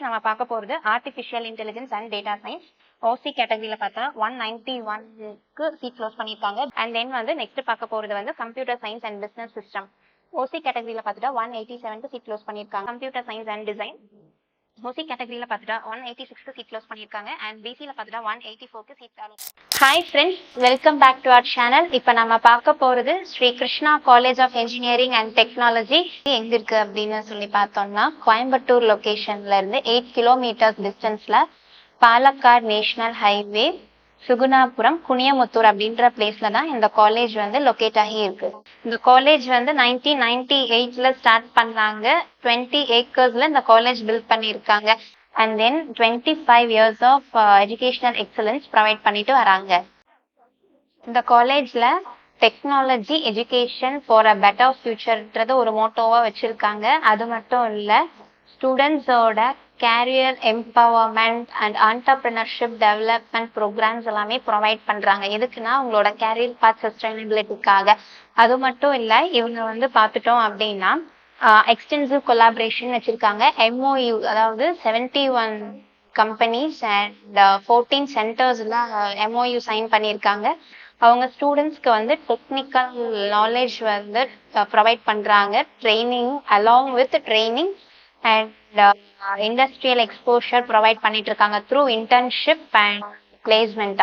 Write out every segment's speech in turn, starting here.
நம்ம பார்க்க போகிறது artificial intelligence and data science OC கேட்டகரியில் பார்த்தா 191க்கு சீட் க்ளோஸ் பண்ணியிருக்காங்க. அண்ட் தென் வந்து நெக்ஸ்ட் பார்க்க போகிறது வந்து computer science and business system. OC கேட்டகரியில் பார்த்துட்டா 187க்கு சீட் க்ளோஸ் பண்ணியிருக்காங்க. Computer science and design OC கேட்டகரியில் பார்த்துட்டா 186க்கு சீட் க்ளோஸ் பண்ணியிருக்காங்க. அண்ட் பிசியில் பார்த்துட்டா 184க்கு seat. Hi friends, welcome back to our channel. இப்போ நம்ம பார்க்க போகிறது Sri Krishna college of engineering and technology எங்கே இருக்குது அப்படின்னு சொல்லி பார்த்தோம்னா, கோயம்புத்தூர் லொக்கேஷன்ல இருந்து 8 கிலோமீட்டர்ஸ் டிஸ்டன்ஸில் பாலக்காடு நேஷனல் ஹைவே சுகுணாபுரம் குனியமுத்தூர் அப்படின்ற பிளேஸ்ல தான் இந்த காலேஜ் வந்து லொக்கேட் ஆகி இருக்கு. இந்த காலேஜ் வந்து 1998ல ஸ்டார்ட் பண்ணாங்க. 20 ஏக்கர்ஸ்ல இந்த காலேஜ் பில்ட் பண்ணியிருக்காங்க. And then 25 years of educational excellence provide பண்ணிட்டு வராங்க. இந்த காலேஜ்ல technology education for a better ஃபியூச்சர்ன்றது ஒரு மோட்டோவா வச்சிருக்காங்க. அது மட்டும் இல்ல, ஸ்டூடெண்ட்ஸோட career empowerment and entrepreneurship development programs எல்லாமே ப்ரொவைட் பண்றாங்க. எதுக்குன்னா உங்களோட கேரியர் பாத் சஸ்டைனபிலிட்டிக்காக. அது மட்டும் இல்ல, இவங்க வந்து பார்த்துட்டோம் அப்படின்னா எக்ஸ்டென்சிவ் கொலாபரேஷன் வச்சிருக்காங்க. MOU, அதாவது 71 கம்பெனிஸ் அண்ட் 14 சென்டர்ஸ்ல MOU சைன் பண்ணியிருக்காங்க. அவங்க ஸ்டூடெண்ட்ஸ்க்கு வந்து டெக்னிக்கல் நாலேஜ் வந்து ப்ரொவைட் பண்றாங்க. Training along with training and industrial exposure provide பண்ணிட்டு இருக்காங்க through internship and placement.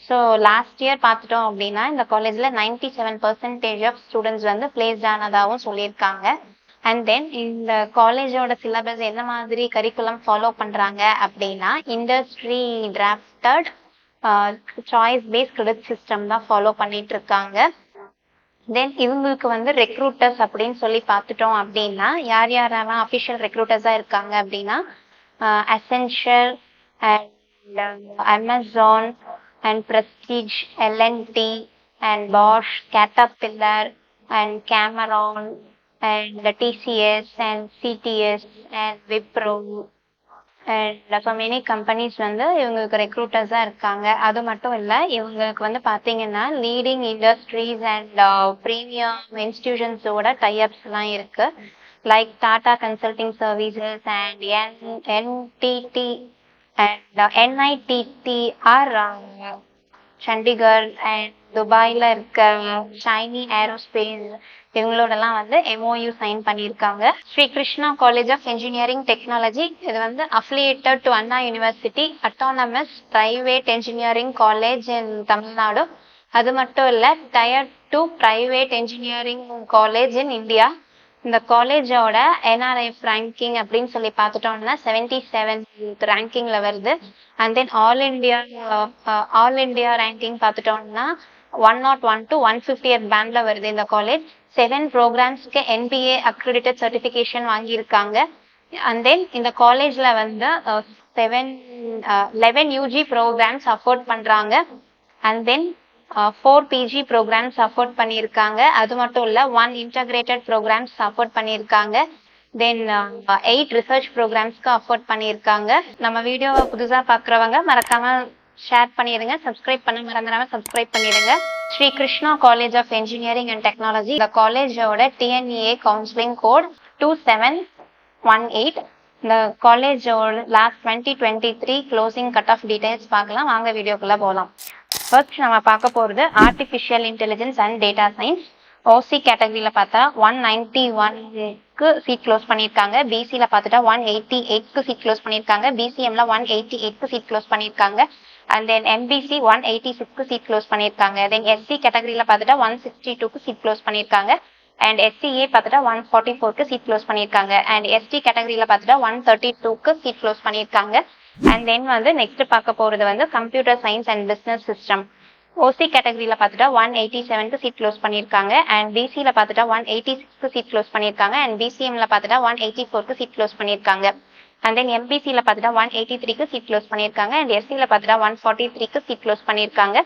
So last year பார்த்துட்டோம் அப்படின்னா இந்த காலேஜில் 97% ஆஃப் ஸ்டூடெண்ட்ஸ் வந்து பிளேஸ்ட் ஆனதாகவும் சொல்லியிருக்காங்க. அண்ட் தென் இந்த காலேஜோட சிலபஸ் என்ன மாதிரி கரிக்குலம் ஃபாலோ பண்ணுறாங்க அப்படின்னா, industry drafted choice based credit system தான் ஃபாலோ பண்ணிட்டு இருக்காங்க. தென் இவங்களுக்கு வந்து ரெக்ரூட்டர்ஸ் அப்படின்னு சொல்லி பார்த்துட்டோம் அப்படின்னா, யாரெல்லாம் அஃபிஷியல் ரெக்ரூட்டர்ஸாக இருக்காங்க அப்படின்னா, Accenture and Amazon and Prestige, LNT and Bosch, Caterpillar and Cameron and TCS and CTS and Wipro and so many companies வந்து இவங்களுக்கு ரெக்ரூட்டர்ஸாக இருக்காங்க. அது மட்டும் இல்லை, இவங்களுக்கு வந்து பார்த்தீங்கன்னா லீடிங் இண்டஸ்ட்ரீஸ் அண்ட் ப்ரீமியம் இன்ஸ்டிடியூஷன்ஸோட டைப்ஸ்லாம் இருக்கு. Like Tata consulting services and NTT and NITTR Chandigarh and துபாயில் இருக்க ஷைனி ஏரோஸ்பேஸ், இவங்களோடலாம் வந்து MOU சைன் பண்ணியிருக்காங்க. Shri Krishna college of engineering technology இது வந்து affiliated to Anna university, autonomous private engineering college in Tamil Nadu. அது மட்டும் இல்லை, tier 2 private engineering college in India. இந்த காலேஜோட NRF ரேங்கிங் அப்படின்னு சொல்லி பார்த்துட்டோம்னா 77th ரேங்கிங்ல வருது. And then all India ranking பார்த்துட்டோம்னா 101 to 150th பேண்ட்ல வருது. இந்த காலேஜ் 7 ப்ரோக்ராம்ஸ்க்கு NBA அக்ரிடிட்டட் சர்டிஃபிகேஷன் வாங்கியிருக்காங்க. அண்ட் தென் இந்த காலேஜ்ல வந்து 11 UG ப்ரோக்ராம்ஸ் அஃபோர்ட் பண்றாங்க. And then 4 PG programs afford பண்ணியிருக்காங்க. அது மட்டும் இல்லை, 1 இன்டகிரேட்டட் ப்ரோக்ராம்ஸ் அஃபோர்ட் பண்ணியிருக்காங்க. தென் 8 ரிசர்ச் ப்ரோக்ராம்ஸ்க்கு அஃபோர்ட் பண்ணியிருக்காங்க. நம்ம வீடியோவை புதுசாக பார்க்குறவங்க மறக்காம ஷேர் பண்ணிடுங்க. சப்ஸ்கிரைப் பண்ண மறந்துடாம சப்ஸ்கிரைப் பண்ணிடுங்க. Sri Krishna college of engineering and technology, இந்த காலேஜோட TNEA கவுன்சிலிங் கோட் 2718. இந்த காலேஜோட last 2023 closing cut off details பார்க்கலாம். வாங்க வீடியோக்குள்ள போகலாம். ஃபர்ஸ்ட் நம்ம பார்க்க போகிறது artificial intelligence and data science. OC கேட்டகரியில் பார்த்தா 191க்கு சீட் க்ளோஸ் பண்ணியிருக்காங்க. பிசியில் பார்த்துட்டா 188க்கு சீட் க்ளோஸ் பண்ணியிருக்காங்க. BCMல 188க்கு சீட் க்ளோஸ் பண்ணியிருக்காங்க. அண்ட் தென் MBC 186க்கு சீட் க்ளோஸ் பண்ணியிருக்காங்க. தென் SC கேட்டகரியில் பார்த்துட்டா 162க்கு சீட் க்ளோஸ் பண்ணியிருக்காங்க. அண்ட் SCA பார்த்துட்டா 144க்கு சீட் க்ளோஸ் பண்ணியிருக்காங்க. அண்ட் ST கேட்டகரியில் பார்த்துட்டா 132க்கு சீட் க்ளோஸ் பண்ணியிருக்காங்க. அண்ட் தென் வந்து நெக்ஸ்ட் பார்க்க போகிறது வந்து computer science and business system. OC கேட்டகரியில் பார்த்துட்டா 187க்கு சீட் க்ளோஸ் பண்ணியிருக்காங்க. அண்ட் BCயில் பார்த்துட்டா 186க்கு சீட் க்ளோஸ் பண்ணியிருக்காங்க. அண்ட் BCMல பார்த்துட்டா 184க்கு சீட் க்ளோஸ் பண்ணியிருக்காங்க. அண்ட் தென் MBCயில் பார்த்துட்டா 183க்கு சீட் க்ளோஸ் பண்ணியிருக்காங்க. அண்ட் SCயில் பார்த்துட்டா 143க்கு சீட் க்ளோஸ் பண்ணியிருக்காங்க.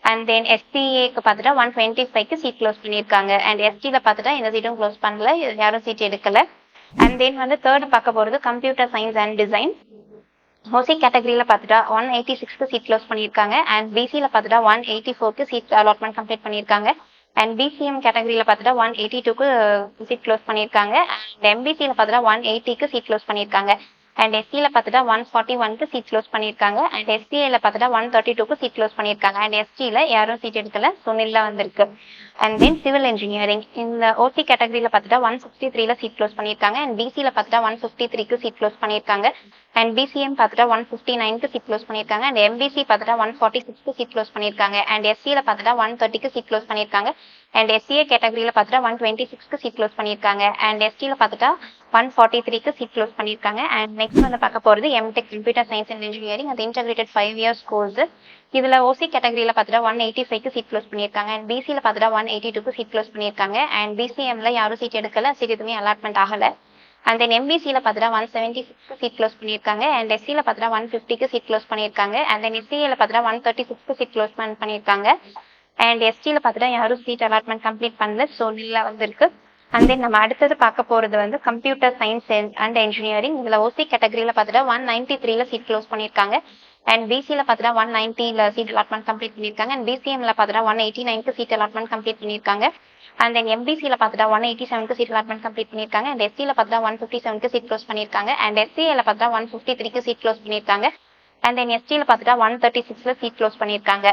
அண்ட் தென் SCAக்கு பார்த்துட்டா 125க்கு சீட் க்ளோஸ் பண்ணியிருக்காங்க. அண்ட் STயில் பார்த்துட்டா எந்த சீட்டும் க்ளோஸ் பண்ணல, யாரும் சீட் எடுக்கல. அண்ட் தென் வந்து தேர்ட் பார்க்க போகிறது computer science and design. OC கேட்டகரியில் பார்த்துட்டா 186க்கு சீட் க்ளோஸ் பண்ணியிருக்காங்க. அண்ட் BCயில் பார்த்துட்டா 184க்கு சீட் அலாட்மெண்ட் கம்ப்ளீட் பண்ணியிருக்காங்க. அண்ட் BCM கேட்டகரியில் பார்த்துட்டா 182க்கு சீட் க்ளோஸ் பண்ணியிருக்காங்க. அண்ட் MBCயில் பார்த்துட்டா 180க்கு சீட் க்ளோஸ் பண்ணியிருக்காங்க. அண்ட் எஸ்சியில் பார்த்துட்டா 141க்கு சீட் க்ளோஸ் பண்ணியிருக்காங்க. அண்ட் எஸ்சிஏல பார்த்துட்டா 132க்கு சீட் க்ளோஸ் பண்ணியிருக்காங்க. அண்ட் எஸ்டியில் யாரும் சீட் எடுக்கல, ஸோ நில்ல வந்திருக்கு. அண்ட் தென் சிவில் இன்ஜினியரிங் இந்த ஓசி கேட்டகரியில் பார்த்துட்டா 163ல சீட் க்ளோஸ் பண்ணியிருக்காங்க. அண்ட் பிசியில் பார்த்துட்டா 153க்கு சீட் க்ளோஸ் பண்ணியிருக்காங்க. அண்ட் பிசிஎம் பார்த்துட்டா 159க்கு சீட் க்ளோஸ் பண்ணியிருக்காங்க. அண்ட் எம்பிசி பார்த்துட்டா 146க்கு சீட் க்ளோஸ் பண்ணியிருக்காங்க. அண்ட் எஸ்சியில் பார்த்துட்டா 130க்கு சீட் க்ளோஸ் பண்ணியிருக்காங்க. அண்ட் எஸ்சிஏ கேட்டகரியில் பார்த்துட்டா 126க்கு சீட் க்ளோஸ் பண்ணியிருக்காங்க. அண்ட் எஸ்டியில் பார்த்துட்டா 143க்கு சீட் க்ளோஸ் பண்ணியிருக்காங்க. அண்ட் நெக்ஸ்ட் வந்து பார்க்க போகிறது MTech computer science and engineering. அது இன்டெகிரேட்டட் 5 இயர்ஸ் கோர்ஸ். இதில் ஓசி கேட்டகரியில் பார்த்துட்டா 185க்கு சீட் க்ளோஸ் பண்ணியிருக்காங்க. அண்ட் பிசியில் பார்த்துட்டா 182க்கு சீட் க்ளோஸ் பண்ணியிருக்காங்க. அண்ட் பிசிஎம்ல யாரும் சீட் எடுக்கல, சீட் எதுவுமே அலாட்மெண்ட் ஆகலை. அண்ட் தென் எம்பிசியில் பார்த்துட்டா 176க்கு சீட் க்ளோஸ் பண்ணியிருக்காங்க. அண்ட் எஸ்சியில் பார்த்துட்டா 150க்கு சீட் க்ளோஸ் பண்ணியிருக்காங்க. அண்ட் தென் எஸ்சிஏல பார்த்துட்டா 136க்கு சீட் க்ளோஸ் பண்ணியிருக்காங்க. அண்ட் எஸ்டியில் பார்த்துட்டா யாரும் சீட் அலாட்மெண்ட் கம்ப்ளீட் பண்ணல, ஸோ நில்ல வந்திருக்கு. அண்ட் தென் நம்ம அடுத்தது பார்க்க போகிறது வந்து கம்ப்யூட்டர் சயின்ஸ் அண்ட் இன்ஜினியரிங். இதில் ஓசி கேட்டகரியில் பார்த்துட்டா 193ல சீட் க்ளோஸ் பண்ணியிருக்காங்க. அண்ட் பிசியில் பார்த்துட்டா 190ல சீட் அலாட்மெண்ட் கம்ப்ளீட் பண்ணியிருக்காங்க. அண்ட் பிசிஎம்ல பார்த்துட்டா 189க்கு சீட் அலாட்மெண்ட் கம்ப்ளீட் பண்ணியிருக்காங்க. அண்ட் தென் எம்பிசியில் பார்த்துட்டா 187க்கு சீட் அலாட்மெண்ட் கம்ப்ளீட் பண்ணியிருக்காங்க. அண்ட் எஸ்சியில் பார்த்துட்டா 157க்கு சீட் க்ளோஸ் பண்ணியிருக்காங்க. அண்ட் எஸ்சிஏல பார்த்துட்டா 153க்கு சீட் க்ளோஸ் பண்ணியிருக்காங்க. அண்ட் தென் எஸ்டியில் பார்த்துட்டா 136ல சீட் க்ளோஸ் பண்ணியிருக்காங்க.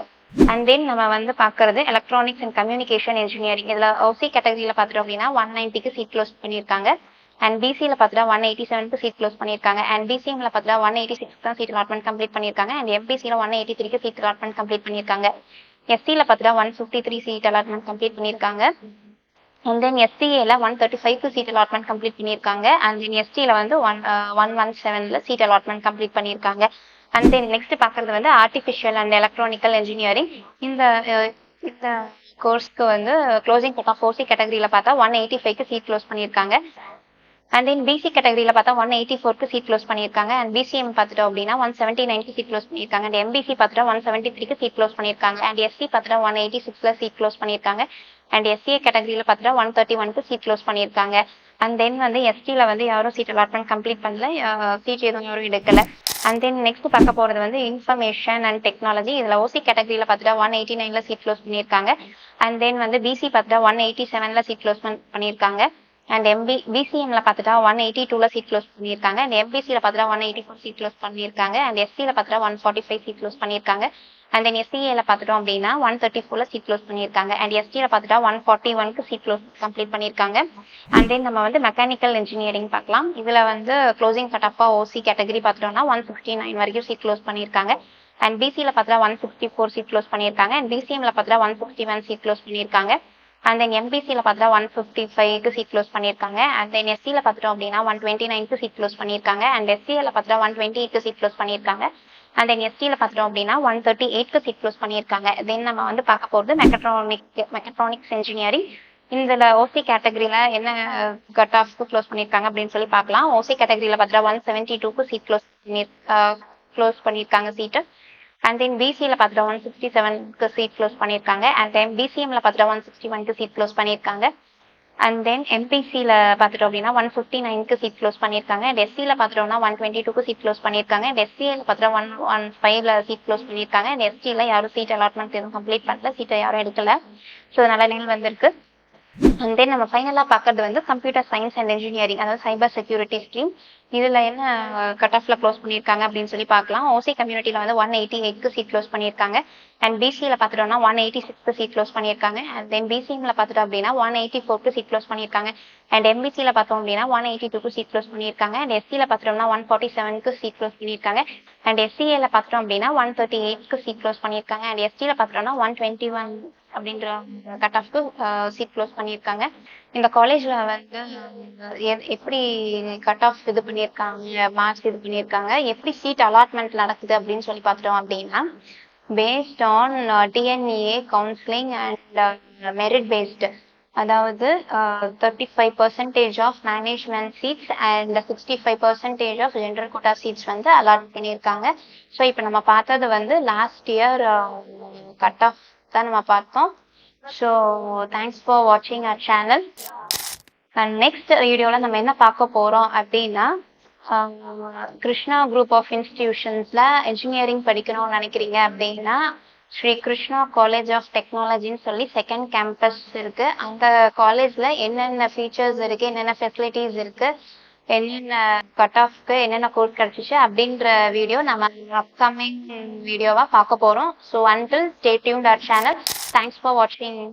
அண்ட் தென் நம்ம வந்து பார்க்கறது எலக்ட்ரானிக்ஸ் அண்ட் கம்யூனிகேஷன் இன்ஜினியரிங். இதில் ஓசி கேட்டகரியில் பார்த்துட்டோம் அப்படின்னா 190க்கு சீட் க்ளோஸ் பண்ணியிருக்காங்க. அண்ட் பிசியில் பார்த்துட்டா 187க்கு சீட் க்ளோஸ் பண்ணியிருக்காங்க. அண்ட் பிசிஎம்ல பார்த்துட்டா 186 தான் சீட் அலாட்மெண்ட் கம்ப்ளீட் பண்ணியிருக்காங்க. அண்ட் எம்பிசியில் 183க்கு சீட் அலாட்மெண்ட் கம்ப்ளீட் பண்ணியிருக்காங்க. எஸ்சியில் பார்த்துட்டா 153 சீட் அலாட்மெண்ட் கம்ப்ளீட் பண்ணியிருக்காங்க. அண்ட் தென் எஸ்சிஏல 135க்கு சீட் அலாட்மெண்ட் கம்ப்ளீட் பண்ணியிருக்காங்க. அண்ட் தென் எஸ்டியில் வந்து 117ல சீட் அலாட்மெண்ட் கம்ப்ளீட் பண்ணியிருக்காங்க. அண்ட் தென் நெக்ஸ்ட் பார்க்கறது வந்து ஆர்டிஃபிஷியல் அண்ட் எலக்ட்ரானிக்கல் இன்ஜினியரிங். இந்த கோர்ஸ்க்கு வந்து க்ளோசிங் கட் ஆஃப் ஓசி கேட்டகரியில் பார்த்தா 185க்கு சீட் க்ளோஸ் பண்ணியிருக்காங்க. அண்ட் தென் பிசி கேட்டகரியில் பார்த்தா 184க்கு சீட் க்ளோஸ் பண்ணியிருக்காங்க. அண்ட் பிசிஎம் பார்த்துட்டோம் அப்படின்னா 179க்கு சீட் க்ளோஸ் பண்ணியிருக்காங்க. அண்ட் எம்பிசி பார்த்துட்டா 173க்கு சீட் க்ளோஸ் பண்ணியிருக்காங்க. அண்ட் எஸ்சி பார்த்துட்டா 186ல சீட் க்ளோஸ் பண்ணியிருக்காங்க. அண்ட் எஸ்சிஏ கேட்டகரியில் பார்த்துட்டா 131க்கு சீட் க்ளோஸ் பண்ணியிருக்காங்க. அண்ட் தென் வந்து எஸ்டியில் வந்து யாரும் சீட் அலாட்மெண்ட் கம்ப்ளீட் பண்ணல, சீட் எதுவும் யாரும் எடுக்கல. அண்ட் தென் நெக்ஸ்ட் பார்க்க போகிறது வந்து இன்ஃபர்மேஷன் அண்ட் டெக்னாலஜி. இதில் ஓசி கேட்டகரியில் பார்த்துட்டா 189ல சீட் க்ளோஸ் பண்ணியிருக்காங்க. அண்ட் தென் வந்து பிசி பார்த்துட்டா 187ல சீட் க்ளோஸ் பண்ணியிருக்காங்க. அண்ட் பிசிஎம்ல பார்த்துட்டா 182ல சீட் க்ளோஸ் பண்ணியிருக்காங்க. அண்ட் எம்பிசியில் பார்த்துட்டா 184 சீட் க்ளோஸ் பண்ணியிருக்காங்க. அண்ட் எஸ்சியில் பார்த்துட்டா 145 சீட் க்ளோஸ் பண்ணியிருக்காங்க. அண்ட் தென் எஸ்சிஏல பார்த்துட்டோம் அப்படின்னா 134ல சீட் க்ளோஸ் பண்ணியிருக்காங்க. அண்ட் எஸ்டியில் பார்த்துட்டா 141க்கு சீட் க்ளோஸ் கம்ப்ளீட் பண்ணியிருக்காங்க. அண்ட் தென் நம்ம வந்து மெக்கானிக்கல் இன்ஜினியரிங் பார்க்கலாம். இதில் வந்து க்ளோசிங் கட் ஆஃபாக ஓசி கேட்டகரி பார்த்துட்டோம்னா 169 வரைக்கும் சீட் க்ளோஸ் பண்ணியிருக்காங்க. அண்ட் பிசியில் பார்த்துட்டா 164 சீட் க்ளோஸ் பண்ணியிருக்காங்க. அண்ட் பிசிஎம்ல பார்த்துட்டா 161 சீட் க்ளோஸ் பண்ணியிருக்காங்க. அண்ட் தென் எம்பிசியில் பார்த்துட்டா 155க்கு சீட் க்ளோஸ் பண்ணியிருக்காங்க. அண்ட் தென் எஸ்சியில் பார்த்துட்டோம் அப்படின்னா 129க்கு சீட் க்ளோஸ் பண்ணியிருக்காங்க. அண்ட் எஸ்சியில் பார்த்துட்டா 128க்கு சீட் க்ளோஸ் பண்ணியிருக்காங்க. அண்ட் தென் எஸ்டியில் பார்த்துட்டோம் அப்படின்னா 138க்கு சீட் க்ளோஸ் பண்ணியிருக்காங்க. தென் நம்ம வந்து பார்க்க போகிறது மெக்கட்ரானிக்ஸ் இன்ஜினியரிங். இதில் ஓசி கேட்டகரியில் என்ன கட் ஆஃப்க்கு க்ளோஸ் பண்ணியிருக்காங்க அப்படின்னு சொல்லி பார்க்கலாம். ஓசி கேட்டகரியில் பார்த்துட்டா 172க்கு சீட் க்ளோஸ் பண்ணியிருக்காங்க சீட்டு. அண்ட் தென் பிசியில் பார்த்துட்டா 167க்கு சீட் க்ளோஸ் பண்ணியிருக்காங்க. அண்ட் தென் பிசிஎம்ல பார்த்துட்டா 161க்கு சீட் க்ளோஸ் பண்ணியிருக்காங்க. அண்ட் தென் எம்பிசியில் பார்த்துட்டோம் அப்படின்னா 159க்கு சீட் க்ளோஸ் பண்ணியிருக்காங்க. அண்ட் எஸ்சியில் பார்த்துட்டோம்னா 122க்கு சீட் க்ளோஸ் பண்ணியிருக்காங்க. அண்ட் எஸ்சியில் பார்த்துட்டா 115ல சீட் க்ளோஸ் பண்ணியிருக்காங்க. அண்ட் எஸ்டியில் யாரும் சீட் அலாட்மெண்ட் எதுவும் கம்ப்ளீட் பண்ணல, சீட்டை யாரும் எடுக்கல, ஸோ நல்ல நிலை வந்திருக்கு. அண்ட் தென் நம்ம ஃபைனலாக பார்க்கறது வந்து கம்ப்யூட்டர் சயின்ஸ் அண்ட் இன்ஜினியரிங், அதாவது சைபர் செக்யூரிட்டி ஸ்ட்ரீம். இதில் என்ன கட் ஆஃப்ல க்ளோஸ் பண்ணியிருக்காங்க அப்படின்னு சொல்லி பார்க்கலாம். ஓசி கம்யூனிட்டியில் வந்து 188க்கு சீட் க்ளோஸ் பண்ணியிருக்காங்க. அண்ட் பிசியில் பார்த்துட்டோம்னா 186க்கு சீட் க்ளோஸ் பண்ணியிருக்காங்க. அண்ட் தென் பிசிஎம்ல பார்த்துட்டோம் அப்படின்னா 184க்கு சீட் க்ளோஸ் பண்ணியிருக்காங்க. அண்ட் எம்பிசியில் பார்த்தோம் அப்படின்னா 182க்கு சீட் க்ளோஸ் பண்ணியிருக்காங்க. அண்ட் எஸ்சியில் பார்த்துட்டோம்னா 147க்கு சீட் க்ளோஸ் பண்ணியிருக்காங்க. அண்ட் எஸ்சிஏல பார்த்துட்டோம் அப்படின்னா 138க்கு சீட் க்ளோஸ் பண்ணியிருக்காங்க. அண்ட் எஸ்டியில் பார்த்துட்டோம்னா 121 அப்படின்ற கட் ஆஃப்க்கு சீட் க்ளோஸ் பண்ணியிருக்காங்க. இந்த காலேஜில் வந்து எப்படி கட் ஆஃப் இது பண்ணியிருக்காங்க, மார்க்ஸ் இது பண்ணியிருக்காங்க, எப்படி சீட் அலாட்மெண்ட் நடக்குது அப்படின்னு சொல்லி பார்த்துட்டோம் அப்படின்னா based on TNEA counselling and merit based, அதாவது 35% of management seats and 65% of general quota seats வந்து அலாட் பண்ணியிருக்காங்க. ஸோ இப்போ நம்ம பார்த்தது வந்து லாஸ்ட் இயர் கட் ஆஃப் தான் நம்ம பார்த்தோம். ஸோ தேங்க்ஸ் ஃபார் வாட்சிங் அவர் சேனல். அண்ட் நெக்ஸ்ட் வீடியோவில் நம்ம என்ன பார்க்க போகிறோம் அப்படின்னா கிருஷ்ணா குரூப் ஆஃப் இன்ஸ்டிடியூஷன்ஸில் இன்ஜினியரிங் படிக்கணும்னு நினைக்கிறீங்க அப்படின்னா ஸ்ரீ கிருஷ்ணா காலேஜ் ஆஃப் டெக்னாலஜின்னு சொல்லி செகண்ட் கேம்பஸ் இருக்குது. அந்த காலேஜில் என்னென்ன ஃபீச்சர்ஸ் இருக்குது, என்னென்ன ஃபெசிலிட்டிஸ் இருக்குது, என்னென்ன கட் ஆஃப்க்கு என்னென்ன கோர்ஸ் கிடைச்சிச்சு அப்படின்ற வீடியோ நம்ம அப்கமிங் வீடியோவாக பார்க்க போகிறோம். So until stay tuned our channel. Thanks for வாட்சிங்.